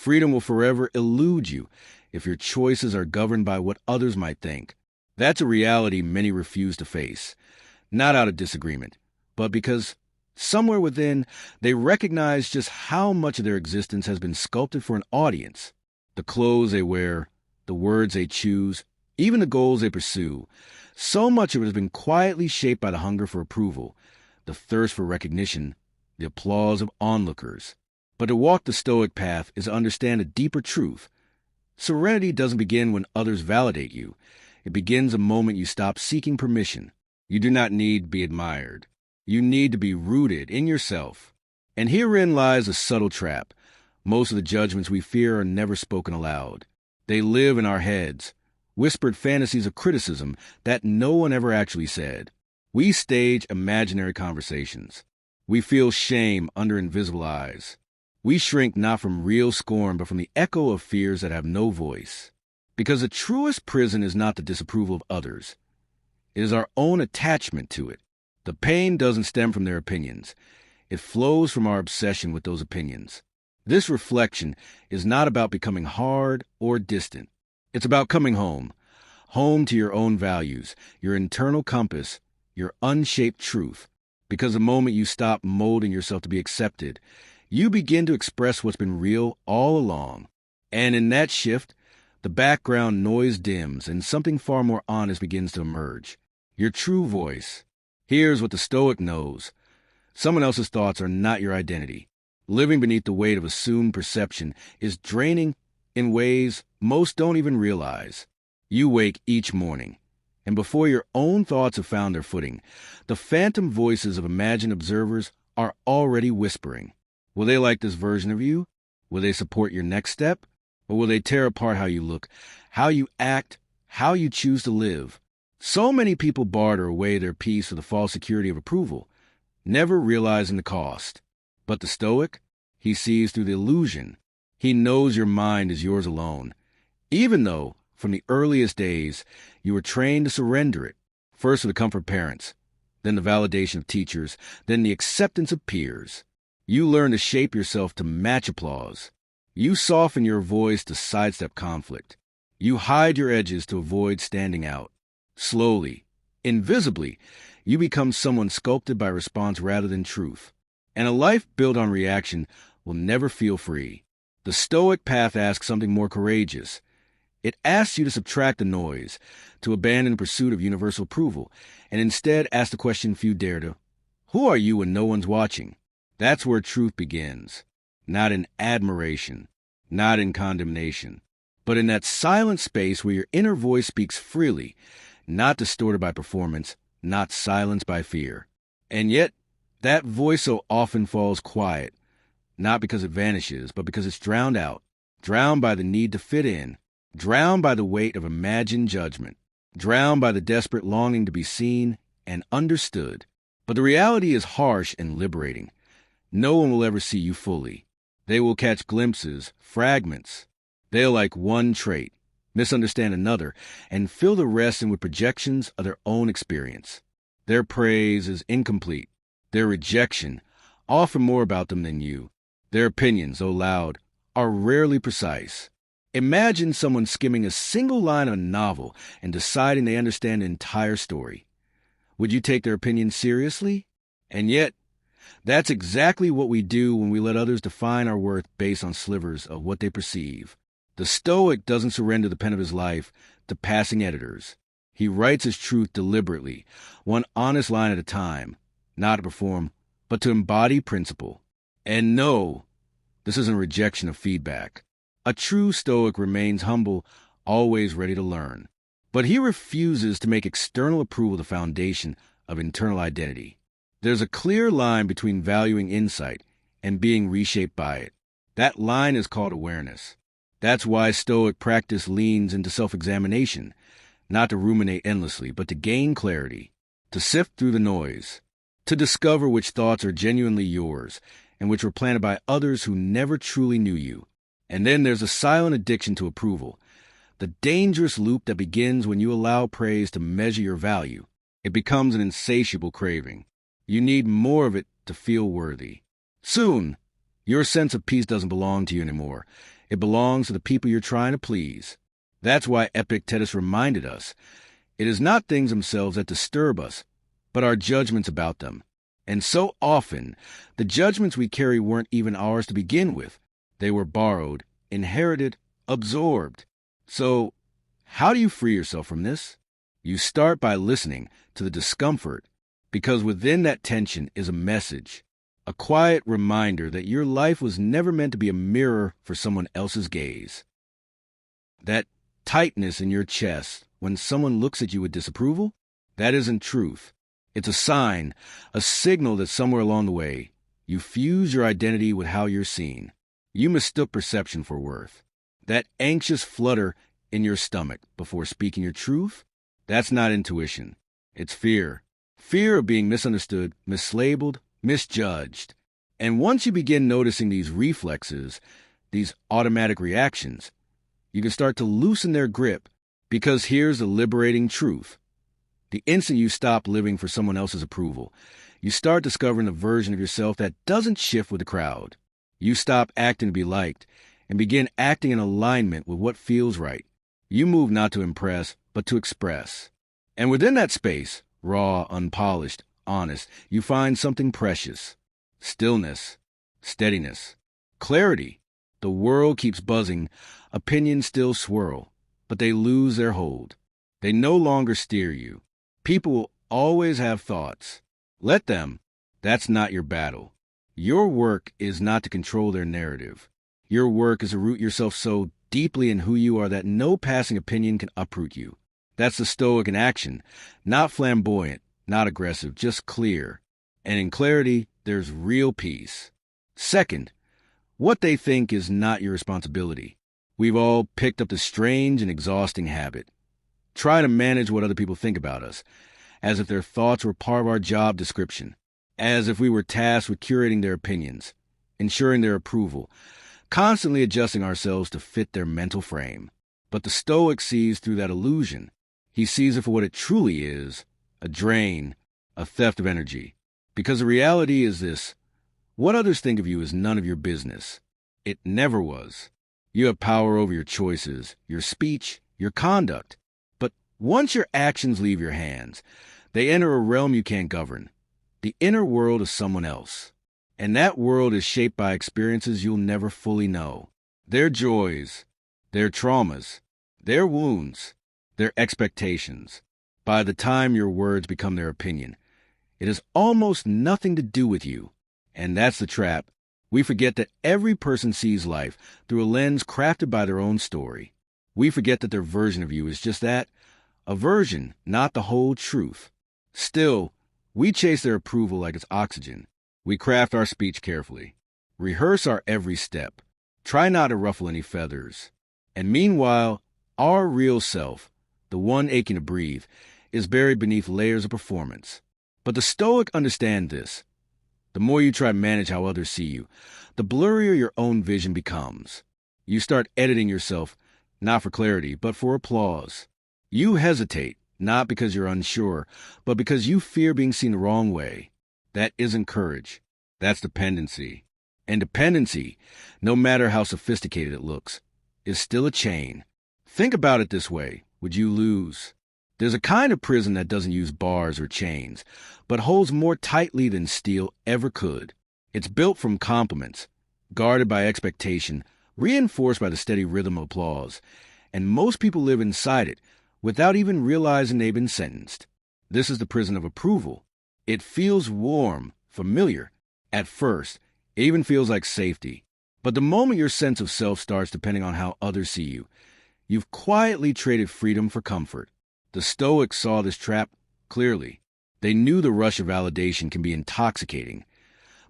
Freedom will forever elude you if your choices are governed by what others might think. That's a reality many refuse to face, not out of disagreement, but because somewhere within they recognize just how much of their existence has been sculpted for an audience. The clothes they wear, the words they choose, even the goals they pursue. So much of it has been quietly shaped by the hunger for approval, the thirst for recognition, the applause of onlookers. But to walk the Stoic path is to understand a deeper truth. Serenity doesn't begin when others validate you. It begins the moment you stop seeking permission. You do not need to be admired. You need to be rooted in yourself. And herein lies a subtle trap. Most of the judgments we fear are never spoken aloud. They live in our heads, whispered fantasies of criticism that no one ever actually said. We stage imaginary conversations. We feel shame under invisible eyes. We shrink not from real scorn, but from the echo of fears that have no voice. Because the truest prison is not the disapproval of others. It is our own attachment to it. The pain doesn't stem from their opinions. It flows from our obsession with those opinions. This reflection is not about becoming hard or distant. It's about coming home. Home to your own values, your internal compass, your unshaped truth. Because the moment you stop molding yourself to be accepted, you begin to express what's been real all along. And in that shift, the background noise dims and something far more honest begins to emerge. Your true voice. Here's what the Stoic knows. Someone else's thoughts are not your identity. Living beneath the weight of assumed perception is draining in ways most don't even realize. You wake each morning, and before your own thoughts have found their footing, the phantom voices of imagined observers are already whispering. Will they like this version of you? Will they support your next step? Or will they tear apart how you look, how you act, how you choose to live? So many people barter away their peace for the false security of approval, never realizing the cost. But the Stoic, he sees through the illusion. He knows your mind is yours alone, even though, from the earliest days, you were trained to surrender it, first for the comfort of parents, then the validation of teachers, then the acceptance of peers. You learn to shape yourself to match applause. You soften your voice to sidestep conflict. You hide your edges to avoid standing out. Slowly, invisibly, you become someone sculpted by response rather than truth. And a life built on reaction will never feel free. The Stoic path asks something more courageous. It asks you to subtract the noise, to abandon the pursuit of universal approval, and instead ask the question few dare to. Who are you when no one's watching? That's where truth begins. Not in admiration, not in condemnation, but in that silent space where your inner voice speaks freely, not distorted by performance, not silenced by fear. And yet, that voice so often falls quiet, not because it vanishes, but because it's drowned out, drowned by the need to fit in, drowned by the weight of imagined judgment, drowned by the desperate longing to be seen and understood. But the reality is harsh and liberating. No one will ever see you fully. They will catch glimpses, fragments. They'll like one trait, misunderstand another, and fill the rest in with projections of their own experience. Their praise is incomplete. Their rejection, often more about them than you. Their opinions, though loud, are rarely precise. Imagine someone skimming a single line of a novel and deciding they understand the entire story. Would you take their opinion seriously? And yet, that's exactly what we do when we let others define our worth based on slivers of what they perceive. The Stoic doesn't surrender the pen of his life to passing editors. He writes his truth deliberately, one honest line at a time, not to perform, but to embody principle. And no, this isn't a rejection of feedback. A true Stoic remains humble, always ready to learn. But he refuses to make external approval the foundation of internal identity. There's a clear line between valuing insight and being reshaped by it. That line is called awareness. That's why Stoic practice leans into self-examination, not to ruminate endlessly, but to gain clarity, to sift through the noise, to discover which thoughts are genuinely yours and which were planted by others who never truly knew you. And then there's a silent addiction to approval, the dangerous loop that begins when you allow praise to measure your value. It becomes an insatiable craving. You need more of it to feel worthy. Soon, your sense of peace doesn't belong to you anymore. It belongs to the people you're trying to please. That's why Epictetus reminded us, it is not things themselves that disturb us, but our judgments about them. And so often, the judgments we carry weren't even ours to begin with. They were borrowed, inherited, absorbed. So, how do you free yourself from this? You start by listening to the discomfort, because within that tension is a message, a quiet reminder that your life was never meant to be a mirror for someone else's gaze. That tightness in your chest when someone looks at you with disapproval, that isn't truth. It's a sign, a signal that somewhere along the way, you fuse your identity with how you're seen. You mistook perception for worth. That anxious flutter in your stomach before speaking your truth, that's not intuition. It's fear. Fear of being misunderstood, mislabeled, misjudged. And once you begin noticing these reflexes, these automatic reactions, you can start to loosen their grip, because here's the liberating truth. The instant you stop living for someone else's approval, you start discovering a version of yourself that doesn't shift with the crowd. You stop acting to be liked and begin acting in alignment with what feels right. You move not to impress, but to express. And within that space, raw, unpolished, honest, you find something precious. Stillness, steadiness, clarity. The world keeps buzzing, opinions still swirl, but they lose their hold. They no longer steer you. People will always have thoughts. Let them. That's not your battle. Your work is not to control their narrative. Your work is to root yourself so deeply in who you are that no passing opinion can uproot you. That's the Stoic in action. Not flamboyant, not aggressive, just clear. And in clarity, there's real peace. Second, what they think is not your responsibility. We've all picked up the strange and exhausting habit. Try to manage what other people think about us, as if their thoughts were part of our job description, as if we were tasked with curating their opinions, ensuring their approval, constantly adjusting ourselves to fit their mental frame. But the Stoic sees through that illusion. He sees it for what it truly is, a drain, a theft of energy. Because the reality is this, what others think of you is none of your business. It never was. You have power over your choices, your speech, your conduct. But once your actions leave your hands, they enter a realm you can't govern, the inner world of someone else. And that world is shaped by experiences you'll never fully know. Their joys, their traumas, their wounds, their expectations. By the time your words become their opinion, it has almost nothing to do with you. And that's the trap. We forget that every person sees life through a lens crafted by their own story. We forget that their version of you is just that, a version, not the whole truth. Still, we chase their approval like it's oxygen. We craft our speech carefully, rehearse our every step, try not to ruffle any feathers. And meanwhile, our real self, the one aching to breathe, is buried beneath layers of performance. But the Stoic understand this. The more you try to manage how others see you, the blurrier your own vision becomes. You start editing yourself, not for clarity, but for applause. You hesitate, not because you're unsure, but because you fear being seen the wrong way. That isn't courage. That's dependency. And dependency, no matter how sophisticated it looks, is still a chain. Think about it this way. Would you lose? There's a kind of prison that doesn't use bars or chains, but holds more tightly than steel ever could. It's built from compliments, guarded by expectation, reinforced by the steady rhythm of applause, and most people live inside it without even realizing they've been sentenced. This is the prison of approval. It feels warm, familiar. At first, it even feels like safety. But the moment your sense of self starts depending on how others see you, you've quietly traded freedom for comfort. The Stoics saw this trap clearly. They knew the rush of validation can be intoxicating,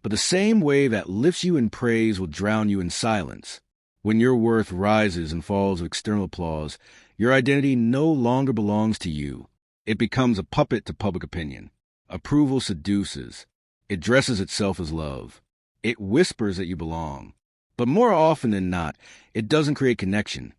but the same wave that lifts you in praise will drown you in silence. When your worth rises and falls with external applause, your identity no longer belongs to you. It becomes a puppet to public opinion. Approval seduces. It dresses itself as love. It whispers that you belong. But more often than not, it doesn't create connection.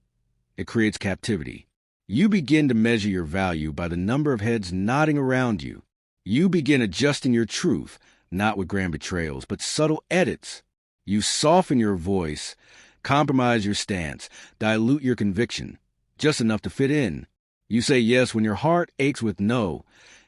It creates captivity. You begin to measure your value by the number of heads nodding around you. You begin adjusting your truth, not with grand betrayals, but subtle edits. You soften your voice, Compromise your stance. Dilute your conviction. Just enough to fit in. You say yes when your heart aches with no.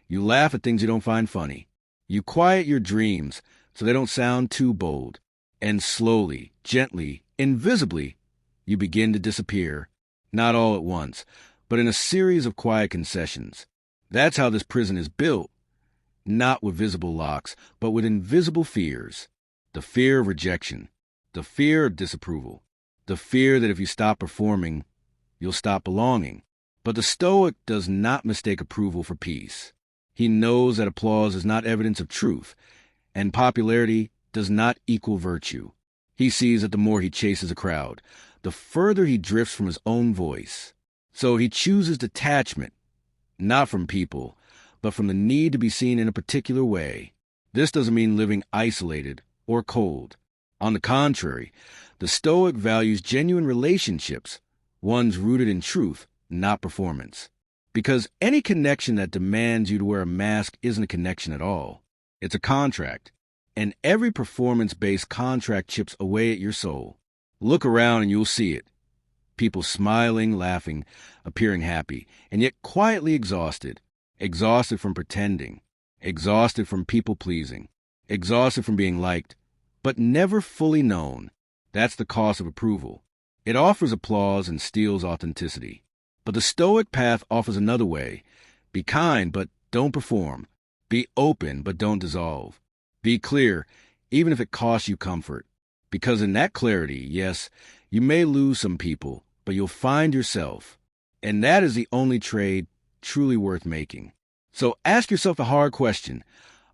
You laugh at things you don't find funny. You quiet your dreams so they don't sound too bold. And slowly, gently, invisibly, you begin to disappear. Not all at once, but in a series of quiet concessions. That's how this prison is built. Not with visible locks, but with invisible fears. The fear of rejection. The fear of disapproval. The fear that if you stop performing, you'll stop belonging. But the Stoic does not mistake approval for peace. He knows that applause is not evidence of truth, and popularity does not equal virtue. He sees that the more he chases a crowd, the further he drifts from his own voice. So he chooses detachment, not from people, but from the need to be seen in a particular way. This doesn't mean living isolated or cold. On the contrary, the Stoic values genuine relationships, ones rooted in truth, not performance. Because any connection that demands you to wear a mask isn't a connection at all. It's a contract. And every performance-based contract chips away at your soul. Look around and you'll see it. People smiling, laughing, appearing happy, and yet quietly exhausted. Exhausted from pretending. Exhausted from people-pleasing. Exhausted from being liked, but never fully known. That's the cost of approval. It offers applause and steals authenticity. But the Stoic path offers another way. Be kind, but don't perform. Be open, but don't dissolve. Be clear, even if it costs you comfort. Because in that clarity, yes, you may lose some people, but you'll find yourself. And that is the only trade truly worth making. So ask yourself the hard question.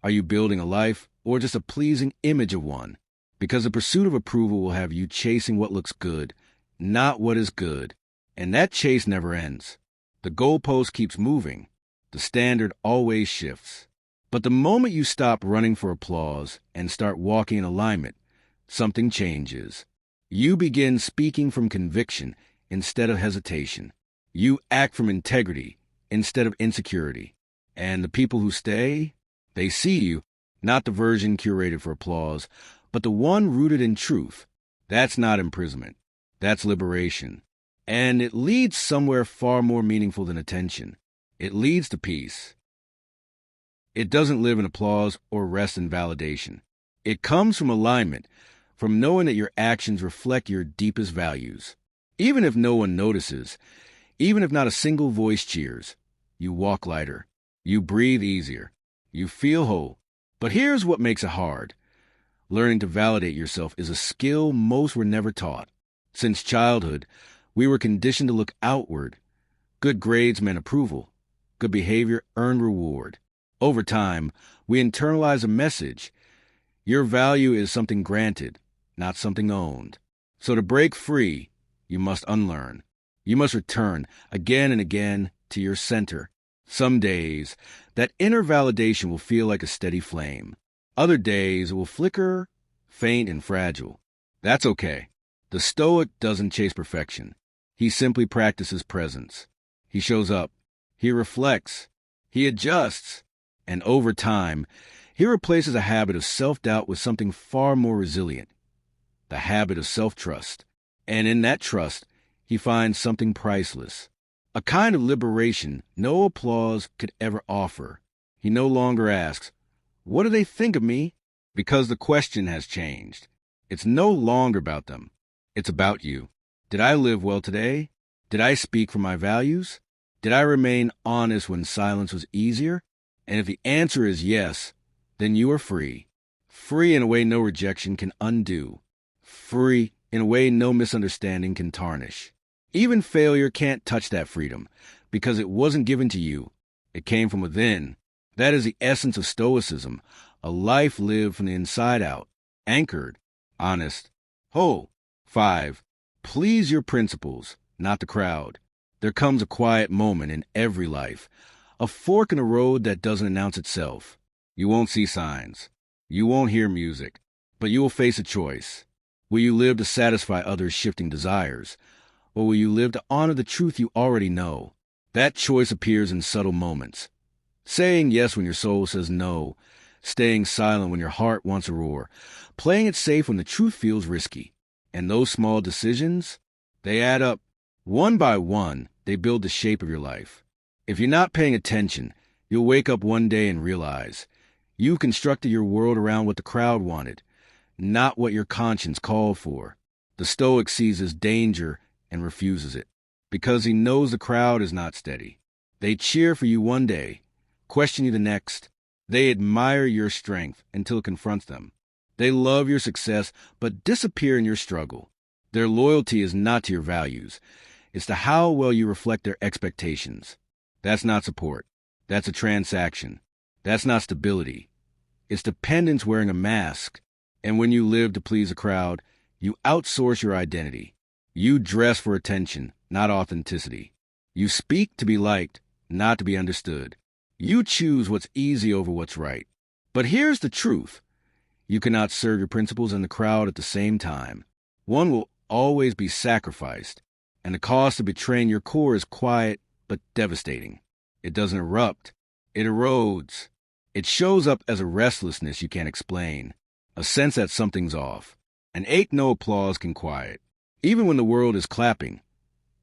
Are you building a life or just a pleasing image of one? Because the pursuit of approval will have you chasing what looks good, not what is good. And that chase never ends. The goalpost keeps moving. The standard always shifts. But the moment you stop running for applause and start walking in alignment, something changes. You begin speaking from conviction instead of hesitation. You act from integrity instead of insecurity. And the people who stay, they see you, not the version curated for applause, but the one rooted in truth. That's not imprisonment. That's liberation. And it leads somewhere far more meaningful than attention. It leads to peace. It doesn't live in applause or rest in validation. It comes from alignment, from knowing that your actions reflect your deepest values. Even if no one notices, even if not a single voice cheers, you walk lighter, you breathe easier, you feel whole. But here's what makes it hard. Learning to validate yourself is a skill most were never taught. Since childhood, we were conditioned to look outward. Good grades meant approval. Good behavior earned reward. Over time, we internalize a message. Your value is something granted, not something owned. So to break free, you must unlearn. You must return again and again to your center. Some days, that inner validation will feel like a steady flame. Other days, it will flicker, faint, and fragile. That's okay. The Stoic doesn't chase perfection. He simply practices presence. He shows up. He reflects. He adjusts. And over time, he replaces a habit of self-doubt with something far more resilient. The habit of self-trust. And in that trust, he finds something priceless. A kind of liberation no applause could ever offer. He no longer asks, "What do they think of me?" Because the question has changed. It's no longer about them. It's about you. Did I live well today? Did I speak for my values? Did I remain honest when silence was easier? And if the answer is yes, then you are free. Free in a way no rejection can undo. Free in a way no misunderstanding can tarnish. Even failure can't touch that freedom, because it wasn't given to you. It came from within. That is the essence of Stoicism, a life lived from the inside out, anchored, honest, whole. 5. Please your principles, not the crowd. There comes a quiet moment in every life, a fork in the road that doesn't announce itself. You won't see signs. You won't hear music, but you will face a choice. Will you live to satisfy others' shifting desires, or will you live to honor the truth you already know? That choice appears in subtle moments. Saying yes when your soul says no, staying silent when your heart wants to roar, playing it safe when the truth feels risky. And those small decisions, they add up. One by one, they build the shape of your life. If you're not paying attention, you'll wake up one day and realize you constructed your world around what the crowd wanted, not what your conscience called for. The Stoic sees as danger and refuses it, because he knows the crowd is not steady. They cheer for you one day, question you the next. They admire your strength until it confronts them. They love your success, but disappear in your struggle. Their loyalty is not to your values. It's to how well you reflect their expectations. That's not support. That's a transaction. That's not stability. It's dependence wearing a mask. And when you live to please a crowd, you outsource your identity. You dress for attention, not authenticity. You speak to be liked, not to be understood. You choose what's easy over what's right. But here's the truth. You cannot serve your principles and the crowd at the same time. One will always be sacrificed, and the cost of betraying your core is quiet but devastating. It doesn't erupt. It erodes. It shows up as a restlessness you can't explain, a sense that something's off. An ache no applause can quiet, even when the world is clapping.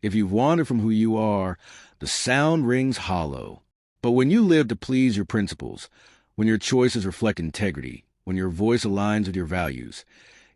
If you've wandered from who you are, the sound rings hollow. But when you live to please your principles, when your choices reflect integrity, when your voice aligns with your values,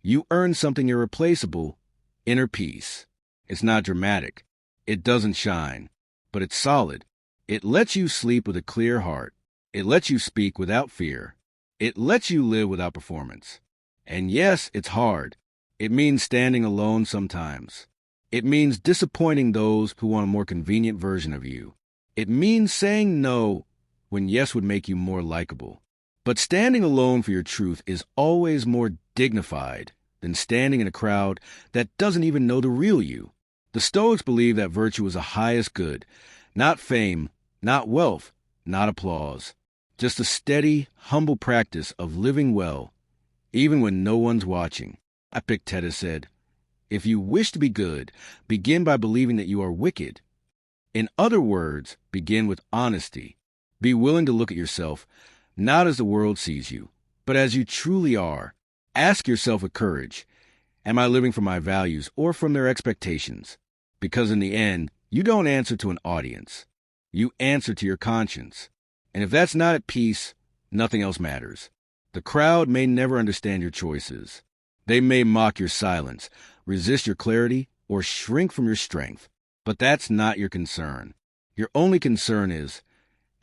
you earn something irreplaceable, inner peace. It's not dramatic. It doesn't shine, but it's solid. It lets you sleep with a clear heart. It lets you speak without fear. It lets you live without performance. And yes, it's hard. It means standing alone sometimes. It means disappointing those who want a more convenient version of you. It means saying no when yes would make you more likable. But standing alone for your truth is always more dignified than standing in a crowd that doesn't even know the real you. The Stoics believe that virtue is the highest good, not fame, not wealth, not applause. Just a steady, humble practice of living well, even when no one's watching. Epictetus said, "If you wish to be good, begin by believing that you are wicked." In other words, begin with honesty. Be willing to look at yourself, not as the world sees you, but as you truly are. Ask yourself with courage, am I living from my values or from their expectations? Because in the end, you don't answer to an audience. You answer to your conscience. And if that's not at peace, nothing else matters. The crowd may never understand your choices. They may mock your silence, resist your clarity, or shrink from your strength. But that's not your concern. Your only concern is,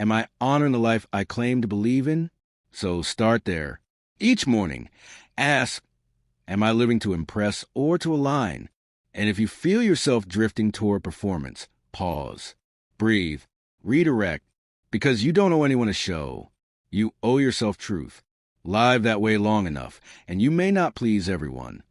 am I honoring the life I claim to believe in? So start there. Each morning, ask, am I living to impress or to align? And if you feel yourself drifting toward performance, pause, breathe, redirect, because you don't owe anyone a show. You owe yourself truth. Live that way long enough, and you may not please everyone,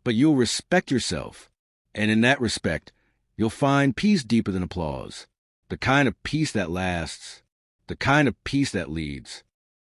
but you'll respect yourself. And in that respect, you'll find peace deeper than applause. The kind of peace that lasts. The kind of peace that leads.